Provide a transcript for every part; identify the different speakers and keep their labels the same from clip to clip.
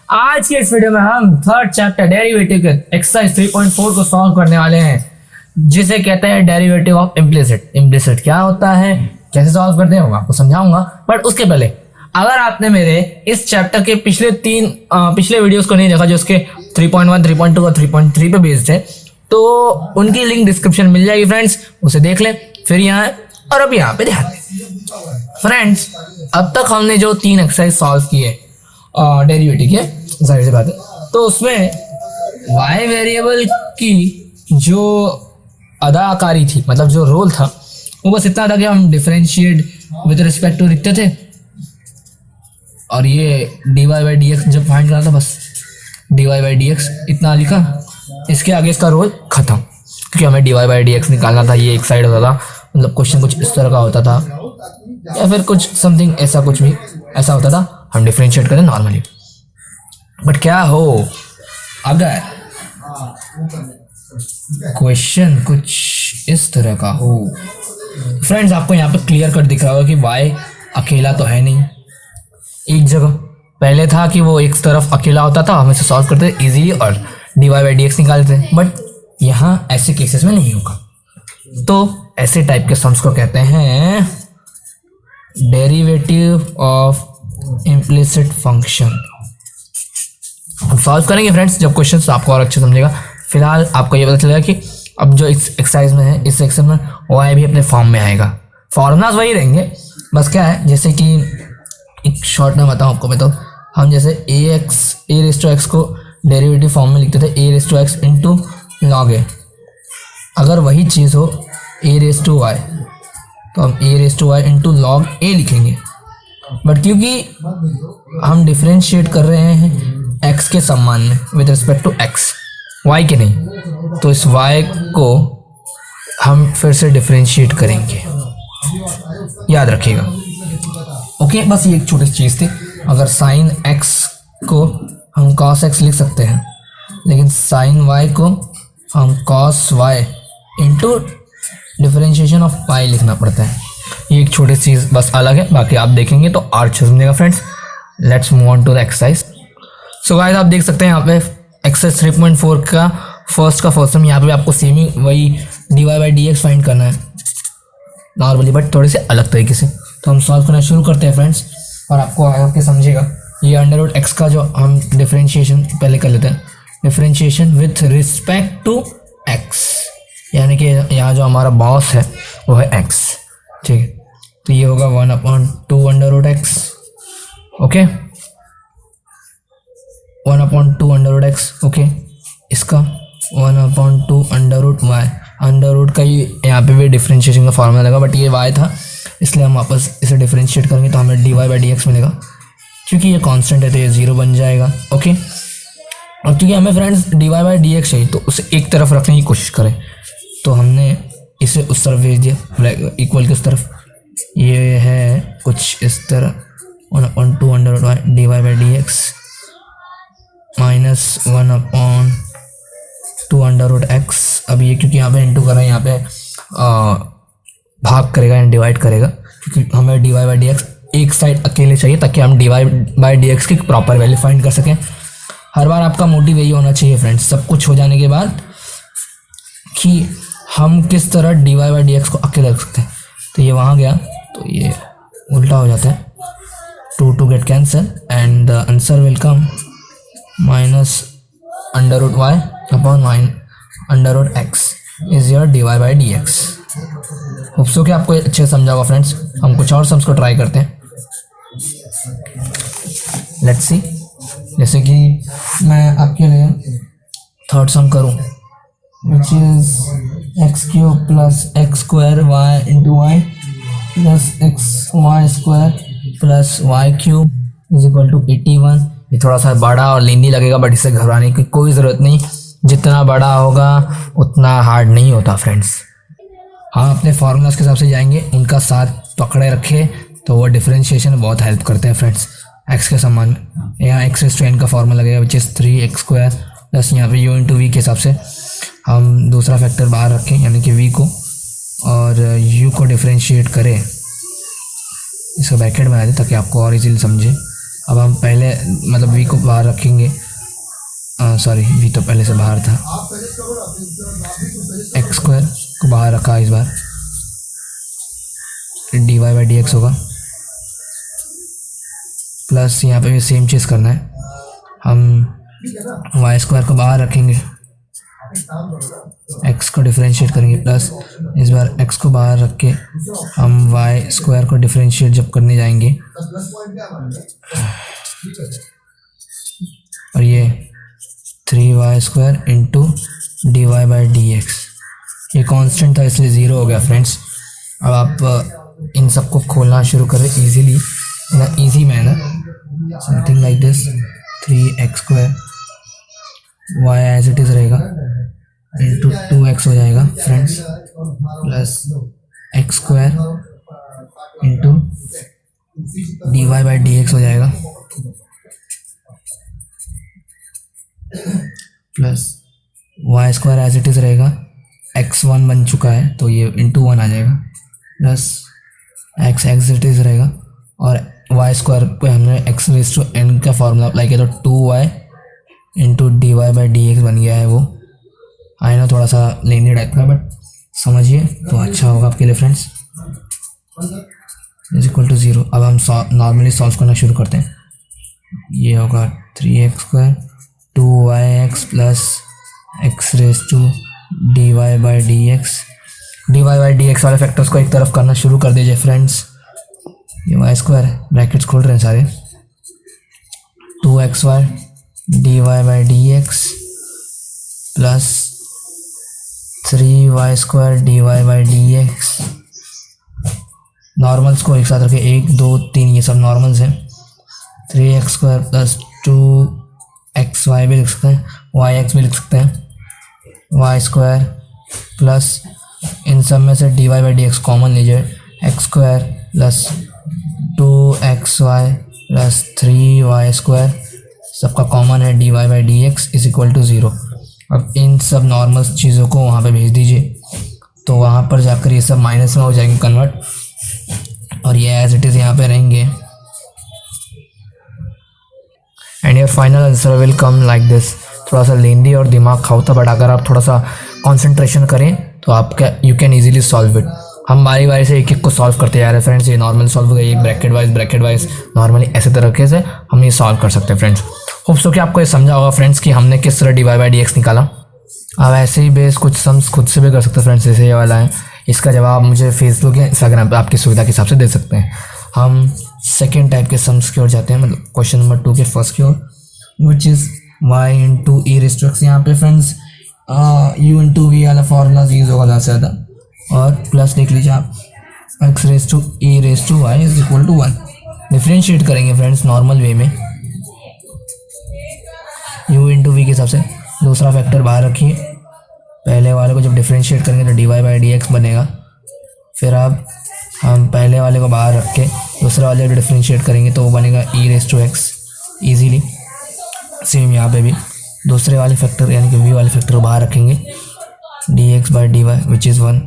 Speaker 1: आज के इस वीडियो में हम थर्ड चैप्टर डेरिवेटिव के एक्सरसाइज 3.4 को सॉल्व करने वाले हैं, जिसे कहते हैं डेरिवेटिव ऑफ इम्प्लिसिट। इम्प्लिसिट क्या होता है, कैसे सॉल्व करते हैं, वो आपको समझाऊंगा। बट उसके पहले अगर आपने मेरे इस चैप्टर के पिछले वीडियोस को नहीं देखा, जो उसके 3.1, 3.2 और 3.3 पे बेस्ड है, तो उनकी लिंक डिस्क्रिप्शन मिल जाएगी फ्रेंड्स, उसे देख लें। फिर यहाँ और अब यहाँ पे ध्यान दें फ्रेंड्स। अब तक हमने जो 3 एक्सरसाइज सॉल्व किए डेरिवेटिव के, जाहिर सी बात है, तो उसमें y वेरिएबल की जो अदाकारी थी, मतलब जो रोल था, वो बस इतना था कि हम डिफरेंशिएट विद रिस्पेक्ट टू लिखते थे, और ये dy बाई डी एक्स जब फाइंड करना था, बस dy बाई डी एक्स इतना लिखा। इसके आगे इसका रोल खत्म, क्योंकि हमें dy बाई डी एक्स निकालना था। ये एक साइड होता था, मतलब क्वेश्चन कुछ इस तरह का होता था, या फिर कुछ समथिंग ऐसा, कुछ भी ऐसा होता था, हम डिफरेंशिएट करें नॉर्मली। बट क्या हो अगर क्वेश्चन कुछ इस तरह का हो फ्रेंड्स, आपको यहाँ पे क्लियर कट दिख रहा होगा कि y अकेला तो है नहीं एक जगह। पहले था कि वो एक तरफ अकेला होता था, हम इसे सॉल्व करते थे इजीली और dy बाई डी एक्स निकालते थे। बट यहाँ ऐसे केसेस में नहीं होगा, तो ऐसे टाइप के सम्स को कहते हैं डेरिवेटिव ऑफ इम्प्लिसिट फंक्शन। हम सॉल्व करेंगे फ्रेंड्स जब क्वेश्चन आपको और अच्छे समझेगा। फिलहाल आपको ये पता चलेगा कि अब जो इस एक्सरसाइज में है, इस सेक्शन में y भी अपने फॉर्म में आएगा। फॉर्मूलाज वही रहेंगे, बस क्या है, जैसे कि एक शॉर्ट में बताऊँ आपको मैं, तो हम जैसे ए रेस टू एक्स को डेरिवेटिव फॉर्म में लिखते थे, a raise to x into log a. अगर वही चीज़ हो ए रेस टू वाई, तो हम a raise to y into log a लिखेंगे। बट क्योंकि हम डिफरेंशिएट कर रहे हैं x के सम्मान में with respect to x, y के नहीं, तो इस y को हम फिर से डिफरेंशिएट करेंगे, याद रखिएगा। ओके, बस ये एक छोटी सी चीज़ थी। अगर साइन x को हम cos x लिख सकते हैं, लेकिन साइन y को हम cos y into differentiation of y लिखना पड़ता है। ये एक छोटी चीज़ बस अलग है, बाकी आप देखेंगे तो और अच्छे समझेगा friends. Let's move on to the exercise. So guys, आप देख सकते हैं यहाँ पे एक्सरसाइज 3.4 का फर्स्ट सम। यहाँ पे आपको सेम ही वही dy by d x find करना है नॉर्मली, बट थोड़े से अलग तरीके से। तो हम सॉल्व करना शुरू करते हैं फ्रेंड्स, और आपको आगे समझेगा। ये अंडर रूट एक्स का जो हम डिफरेंशिएशन पहले कर लेते हैं, differentiation with respect to x, यानी कि यहाँ जो हमारा बॉस है वो है एक्स, ठीक है। तो ये होगा 1/2 under root x, okay, 1/2 under root x, okay. इसका 1/2 under root y, under root का ही यहाँ पे भी डिफरेंशिएशन का फॉर्मूला लगा, बट ये वाई था, इसलिए हम वापस इसे डिफरेंशिएट करेंगे तो हमें dy बाई डी एक्स मिलेगा। क्योंकि ये कांस्टेंट है तो ये 0 बन जाएगा, ओके। और क्योंकि हमें friends dy by d x चाहिए, तो उसे एक तरफ रखने की कोशिश करें, तो हमने इसे उस तरफ भेज दिया, इक्वल की उस तरफ। ये है कुछ इस तरह 1/2 under root y dy by d x minus 1/2 under root x. अब ये क्योंकि यहाँ पे इंटू कर रहे हैं, यहाँ पे भाग करेगा या डिवाइड करेगा, क्योंकि हमें dy बाई डी एक्स एक साइड अकेले चाहिए, ताकि हम dy बाई डी एक्स की प्रॉपर वैल्यू फाइंड कर सकें। हर बार आपका मोटिव यही होना चाहिए फ्रेंड्स, सब कुछ हो जाने के बाद, कि हम किस तरह dy बाई डी एक्स को अकेले रख सकते हैं। तो ये वहाँ गया तो ये उल्टा हो जाता है, 2 get cancel and the answer will come minus under root y upon under root x is your dy by d x. Hope so कि आपको अच्छे से समझा होगा फ्रेंड्स। हम कुछ और सम्स को ट्राई करते हैं, लेट्स सी। जैसे कि मैं आपके लिए थर्ड सम करूं, which is x³ plus x² y into y plus xy² plus y³ is equal to 81। ये थोड़ा सा बड़ा और लेंदी लगेगा, बट इससे घबराने की कोई ज़रूरत नहीं। जितना बड़ा होगा उतना हार्ड नहीं होता फ्रेंड्स। हाँ, अपने फार्मूलाज के हिसाब से जाएंगे, उनका साथ पकड़े रखे तो वो डिफरेंशिएशन में बहुत हेल्प करते हैं फ्रेंड्स। एक्स के समान में यहाँ x⁻n का फार्मूला लगेगा, विच इज़ 3x² प्लस यहाँ पे u इंटू वी के हिसाब से हम दूसरा फैक्टर बाहर रखें, यानी कि v को, और u को डिफरेंशिएट करें, इसको ब्रैकेट बना दें ताकि आपको और इजीली समझे। अब हम पहले मतलब वी को बाहर रखेंगे, सॉरी वी तो पहले से बाहर था, एक्स स्क्वायर को बाहर रखा इस बार, d y by d x होगा, प्लस यहाँ पे भी सेम चीज़ करना है, हम वाई स्क्वायर को बाहर रखेंगे, एक्स को डिफरेंशिएट करेंगे, प्लस इस बार एक्स को बाहर रख के हम वाई स्क्वायर को डिफरेंशिएट जब करने जाएंगे, और ये 3y square into d y by d x, ये कांस्टेंट था इसलिए ज़ीरो हो गया फ्रेंड्स। अब आप इन सबको खोलना शुरू करें easily, in easy manner, something like this, 3x square y as it is रहेगा इंटू 2x हो जाएगा friends, plus x square into d y by d x हो जाएगा, plus y square as it is रहेगा, x1 बन चुका है तो ये इंटू 1 आ जाएगा, plus x as it is रहेगा, और वाई स्क्वायर पे हमने एक्स रेज टू एन का फॉर्मूला अप्लाई किया तो 2y into d y by d x बन गया है। वो आई नो थोड़ा सा लेनी टाइप का, बट समझिए तो अच्छा होगा आपके लिए फ्रेंड्स। Is equal to 0। अब हम नॉर्मली सॉल्व करना शुरू करते हैं। ये होगा 3x square 2yx plus x raise to d y by d x. D y by d x वाले फैक्टर्स को एक तरफ करना शुरू कर दीजिए फ्रेंड्स। ये वाई स्क्वायर ब्रैकेट्स खोल रहे हैं सारे, 2xy d y by d x plus 3y square d y by d x. Normals को एक साथ रखें, 1 2 3 ये सब नॉर्मल्स हैं। 3x स्क्वायर प्लस 2xy भी लिख सकते हैं, yx भी लिख सकते हैं। y स्क्वायर प्लस इन सब में से d y by d x common लीजिए, x square plus 2xy plus 3y square सबका कॉमन है, d y by d x is equal to 0। अब इन सब नॉर्मल चीज़ों को वहाँ पे भेज दीजिए, तो वहाँ पर जाकर ये सब माइनस में हो जाएंगे कन्वर्ट, और ये एज इट इज़ यहाँ पे रहेंगे, and your final answer will come like this. थोड़ा सा लेंदी और दिमाग खाओ था, बट अगर आप थोड़ा सा कॉन्सेंट्रेशन करें तो आपका you can easily solve it. हम बारी बारी से एक एक को सॉल्व करते जा रहे हैं फ्रेंड्स। ये नॉर्मल सॉल्व हो गया, एक ब्रैकेट वाइज नॉर्मली ऐसे तरीके से हम ये सॉल्व कर सकते हैं फ्रेंड्स। होप्स तो कि आपको ये समझा होगा फ्रेंड्स कि हमने किस तरह d y by d x निकाला। आप ऐसे ही बेस कुछ सम्स खुद से भी कर सकते हैं फ्रेंड्स, जैसे ये वाला है। इसका जवाब मुझे फेसबुक या इंस्टाग्राम पर आपकी सुविधा के हिसाब से दे सकते हैं। हम सेकेंड टाइप के सम्स की ओर जाते हैं, मतलब क्वेश्चन नंबर 2 के फर्स्ट की ओर, which is y into e raise to x. यहाँ पे फ्रेंड्स u इंटू वी वाला फॉर्मूला यूज़ होगा ज़्यादा से ज़्यादा, और प्लस देख लीजिए आप x raise to e raise to y is equal to 1। Differentiate करेंगे फ्रेंड्स नॉर्मल वे में, u इंटू वी के हिसाब से। दूसरा फैक्टर बाहर रखिए, पहले वाले को जब डिफ्रेंशिएट करेंगे तो d y by d x बनेगा। फिर अब हम पहले वाले को बाहर रख के दूसरा वाले को डिफ्रेंशिएट करेंगे तो वो बनेगा e raise to x easily. Same यहाँ पे भी दूसरे वाले फैक्टर यानी कि वी वाले फैक्टर को बाहर रखेंगे, d x by d y which is 1,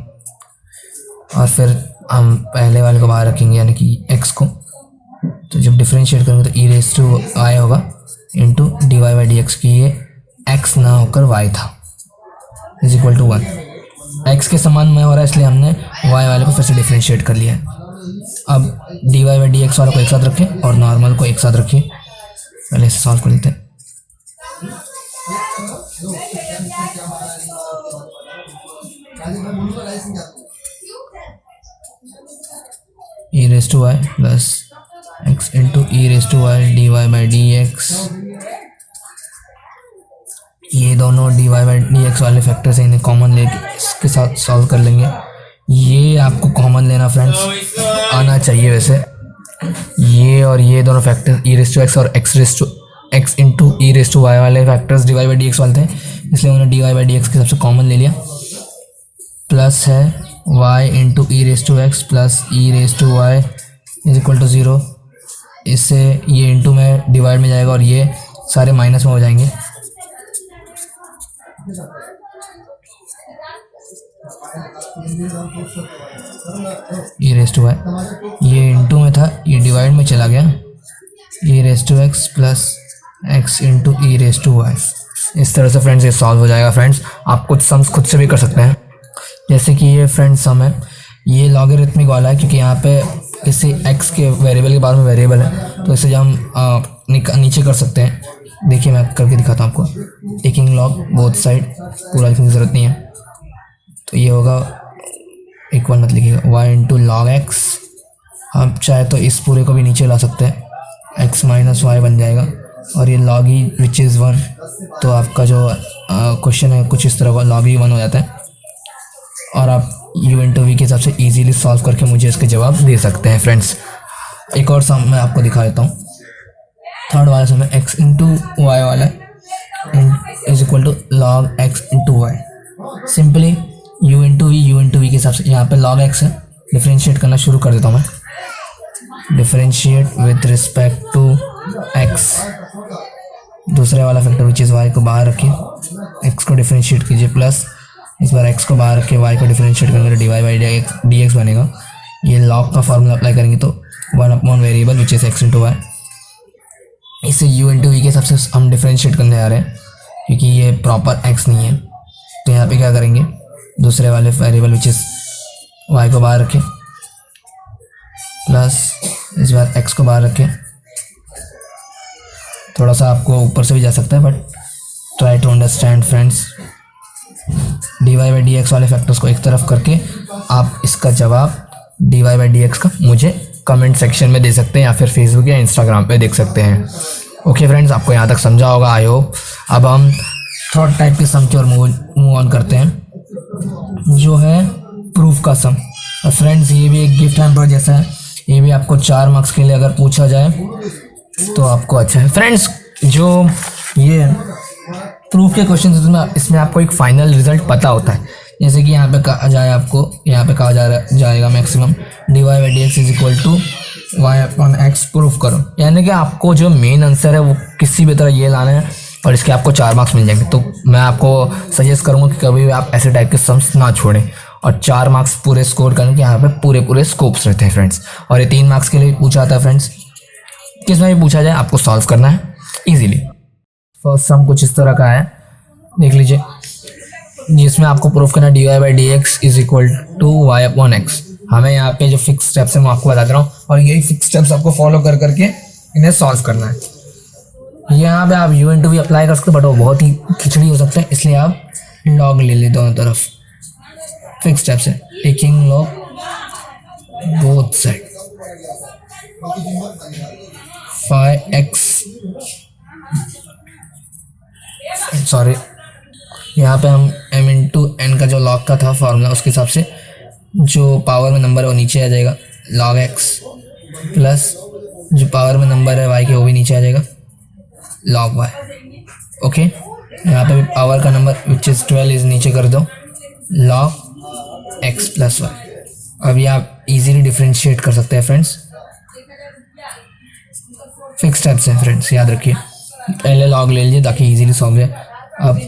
Speaker 1: और फिर हम पहले वाले को बाहर रखेंगे यानी कि एक्स को। तो जब डिफ्रेंशिएट करेंगे तो ई रेज़ टू आई होगा into d y by d x की, ये एक्स ना होकर वाई था, इज इक्वल टू 1। एक्स के समान में हो रहा है इसलिए हमने वाई वाले को फिर से डिफ्रेंशिएट कर लिया है। अब d y by d x वाले को एक साथ रखें और नॉर्मल को एक साथ रखिए। पहले इसे सॉल्व कर लेते हैं। E raise to y plus x into e raise to y d y by d x. ये दोनों d y by d x वाले फैक्टर्स हैं, इन्हें कॉमन लेके इसके साथ सॉल्व कर लेंगे। ये आपको कॉमन लेना फ्रेंड्स आना चाहिए वैसे। ये और ये दोनों factor e raise to x और x raise to x into e raise to y वाले factors d y by d x वाले थे, इसलिए उन्होंने d y by d x के सबसे कॉमन ले लिया। प्लस है y into e raise to x plus e raise to y is equal to 0। इससे ये इंटू में डिवाइड में जाएगा और ये सारे माइनस में हो जाएंगे। ई रेज़ टू वाई ये इंटू में था, ये डिवाइड में चला गया, e raise to x plus x into e raise to y. इस तरह से फ्रेंड्स ये सॉल्व हो जाएगा। फ्रेंड्स आप कुछ सम्स खुद से भी कर सकते हैं, जैसे कि ये फ्रेंड्स सम है, ये लॉगरिथमिक वाला है क्योंकि यहाँ पे किसी एक्स के वेरिएबल के बाद में वेरिएबल है, तो इसे जो हम नीचे कर सकते हैं। देखिए मैं करके दिखाता हूँ आपको। टेकिंग लॉग बोथ साइड, पूरा लिखने की ज़रूरत नहीं है, तो ये होगा इक्वल मत लिखिएगा वाई इंटू लॉग एक्स। आप चाहे तो इस पूरे को भी नीचे ला सकते हैं, एक्स माइनस वाई बन जाएगा, और ये log E which is one, तो आपका जो क्वेश्चन है कुछ इस तरह का लॉग ई वन हो जाता है, और आप यू इंटू वी के हिसाब से इजीली सॉल्व करके मुझे इसके जवाब दे सकते हैं। फ्रेंड्स एक और सम मैं आपको दिखा देता हूँ। थर्ड वाला सम है एक्स इंटू वाई वाला is equal to log x into y. Simply u into v के हिसाब से यहाँ पे लॉग एक्स है, डिफ्रेंशिएट करना शुरू कर देता हूँ मैं। Differentiate with respect to x, दूसरे वाला फैक्टर विच इज़ वाई को बाहर रखिए, एक्स को डिफ्रेंशिएट कीजिए, प्लस इस बार x को बाहर रख के y को डिफरेंशिएट करेंगे, d y by d x बनेगा। ये लॉग का फॉर्मूला अप्लाई करेंगे तो one upon variable which is x into y. इसे u इंटू वी के हिसाब से हम डिफरेंशिएट करने जा रहे हैं क्योंकि ये प्रॉपर x नहीं है, तो यहाँ पे क्या करेंगे, दूसरे वाले वेरिएबल विच इज y को बाहर रखें, प्लस इस बार x को बाहर रखें। थोड़ा सा आपको ऊपर से भी जा सकता है, but try to understand friends. D y by d x वाले फैक्टर्स को एक तरफ करके आप इसका जवाब d y by d x का मुझे कमेंट सेक्शन में दे सकते हैं, या फिर फेसबुक या इंस्टाग्राम पे देख सकते हैं। ओके फ्रेंड्स, आपको यहाँ तक समझा होगा आई होप। अब हम थर्ड टाइप के सम की ओर मूव ऑन करते हैं, जो है प्रूफ का सम। फ्रेंड्स ये भी एक गिफ्ट हैम्पर जैसा है, ये भी आपको 4 मार्क्स के लिए अगर पूछा जाए तो आपको अच्छा है। फ्रेंड्स जो ये प्रूफ के क्वेश्चन इसमें आपको एक फाइनल रिजल्ट पता होता है, जैसे कि यहाँ पे कहा जाए, आपको यहाँ पे कहा जाएगा maximum d y by d x is equal to y upon x proof करो, यानी कि आपको जो मेन आंसर है वो किसी भी तरह ये लाना है और इसके आपको 4 मार्क्स मिल जाएंगे। तो मैं आपको सजेस्ट करूँगा कि कभी भी आप ऐसे टाइप के सम्स ना छोड़ें, और 4 मार्क्स पूरे स्कोर करने के यहाँ पे पूरे स्कोप्स रहते हैं फ्रेंड्स। और ये 3 मार्क्स के लिए पूछा था फ्रेंड्स, किस में भी पूछा जाए आपको सॉल्व करना है ईजिली। फर्स्ट सम कुछ इस तरह का है, देख लीजिए, जिसमें आपको प्रूफ करना d y by d x is equal to y upon x. हमें यहाँ पे जो फिक्स स्टेप्स है मैं आपको बता दे रहा हूँ, और यही फिक्स स्टेप्स आपको फॉलो कर करके इन्हें सॉल्व करना है। यहाँ पे आप यू इंटू वी अप्लाई कर सकते हो, बट वो बहुत ही खिचड़ी हो सकता है, इसलिए आप लॉग ले ली दोनों तरफ। फिक्स स्टेप्स है, taking log both side, 5x sorry, यहाँ पे हम m इंटू एन का जो लॉग का था फॉर्मूला, उसके हिसाब से जो पावर में नंबर है वो नीचे आ जाएगा, log x, प्लस जो पावर में नंबर है y के वो भी नीचे आ जाएगा, log y। ओके, यहाँ पे भी पावर का नंबर विच इज़ 12 इज नीचे कर दो, log x प्लस y। अभी आप इजीली डिफ्रेंशिएट कर सकते हैं फ्रेंड्स। फिक्स स्टेप्स हैं फ्रेंड्स, याद रखिए। पहले log ले लीजिए ताकि इजीली सॉल्व है। अब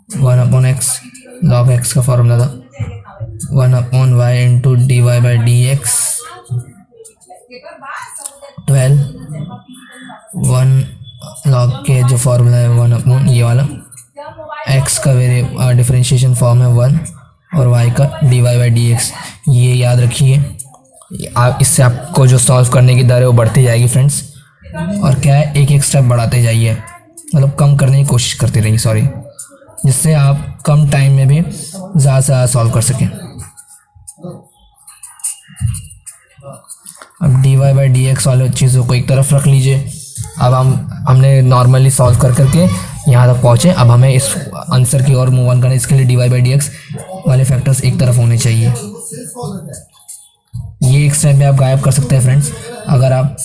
Speaker 1: 1 अपॉन एक्स, लॉग एक्स का फॉर्मूला था 1 upon y into d y by d x, 12 1 log के जो फॉर्मूला है 1 अपॉन ये वाला, एक्स का वेरी डिफरेंशिएशन फॉर्म है 1 और वाई का d y by d x. ये याद रखिए, आप इससे आपको जो सॉल्व करने की दर है वो बढ़ती जाएगी फ्रेंड्स। और क्या है, एक स्टेप बढ़ाते जाइए, मतलब कम करने की कोशिश करते रहिए, सॉरी, जिससे आप कम टाइम में भी ज़्यादा से ज़्यादा सॉल्व कर सकें। अब d y by d x वाले चीज़ों को एक तरफ रख लीजिए। अब हमने नॉर्मली सॉल्व कर करके यहाँ तक पहुँचे, अब हमें इस आंसर की ओर मूव ऑन करना है। इसके लिए d y by d x वाले फैक्टर्स एक तरफ होने चाहिए। ये एक स्टेप में आप गायब कर सकते हैं फ्रेंड्स, अगर आप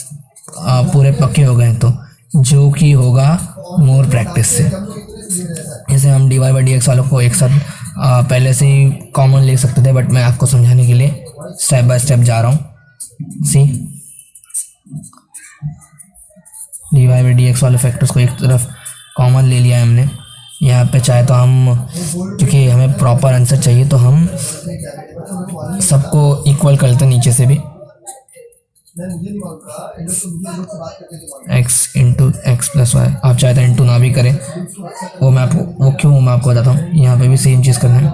Speaker 1: पूरे पक्के हो गए तो, जो कि होगा मोर प्रैक्टिस से। जैसे हम d y by d x वालों को एक साथ पहले से ही कॉमन ले सकते थे, बट मैं आपको समझाने के लिए स्टेप बाय स्टेप जा रहा हूँ। See, d y by d x वाले फैक्टर्स को एक तरफ कॉमन ले लिया है हमने। यहाँ पे चाहे तो हम, क्योंकि हमें प्रॉपर आंसर चाहिए, तो हम सबको इक्वल कर लेते हैं नीचे से भी। X into x plus y. आप चाहते हैं इंटू ना भी करें, वो मैं आपको वो क्यों मैं आपको बताता हूँ। यहाँ पे भी सेम चीज़ करना है।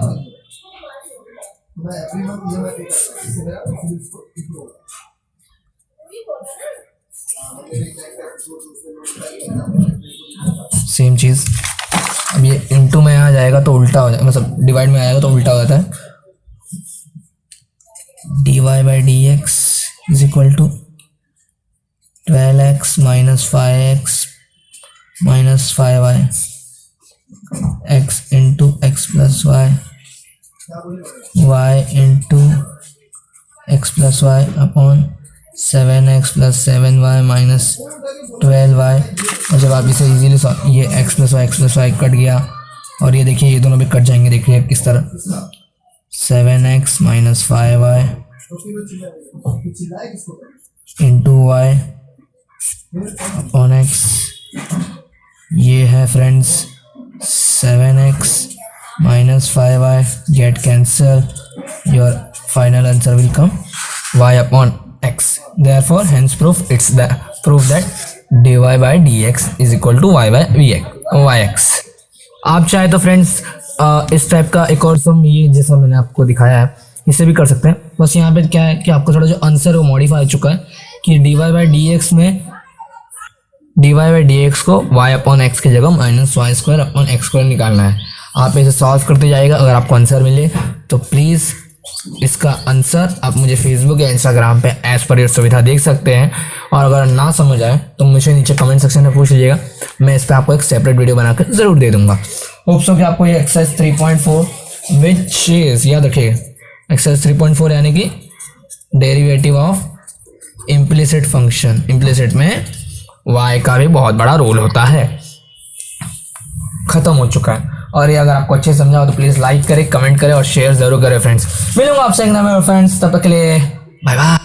Speaker 1: सेम चीज़। अब ये इंटू में आ जाएगा तो उल्टा हो जाएगा, मतलब डिवाइड में आएगा तो उल्टा हो जाता है। dy by d x is equal to 12x minus 5x minus 5y x into x plus y y into x plus y upon 7x plus 7y minus 12y। और जब आप इसे इजीली ये x प्लस वाई कट गया, और ये देखिए ये दोनों भी कट जाएंगे। देखिए किस तरह 7x minus 5y into y upon x. ये है friends 7x minus 5y get cancel, your final answer will come y upon x। therefore hence proof that dy by dx is equal to y by yx। आप चाहे तो friends इस type का एक और सम, ये जैसा मैंने आपको दिखाया है, इससे भी कर सकते हैं। बस यहाँ पे क्या है कि आपको थोड़ा जो आंसर वो मॉडिफाई हो चुका है कि dy बाई डी एक्स में dy बाई डी एक्स को y अपॉन एक्स की जगह minus y square upon x square निकालना है। आप इसे सॉल्व करते जाइएगा। अगर आपको आंसर मिले तो प्लीज़ इसका आंसर आप मुझे फेसबुक या इंस्टाग्राम पे एज पर योर सुविधा देख सकते हैं। और अगर ना समझ आए तो मुझे नीचे कमेंट सेक्शन में पूछ लीजिएगा, मैं इस पर आपको एक सेपरेट वीडियो बनाकर ज़रूर दे दूंगा। होप सो कि आपको ये एक्सरसाइज 3.4 विच इज, याद रखिएगा एक्सरसाइज 3.4 यानी कि derivative of implicit function. Implicit में y का भी बहुत बड़ा रोल होता है। खत्म हो चुका है। और ये अगर आपको अच्छे समझा हो तो प्लीज़ लाइक करें, कमेंट करें और शेयर ज़रूर करें फ्रेंड्स। मिलूंगा आपसे एक नए फ्रेंड्स, तब तक के लिए बाय बाय।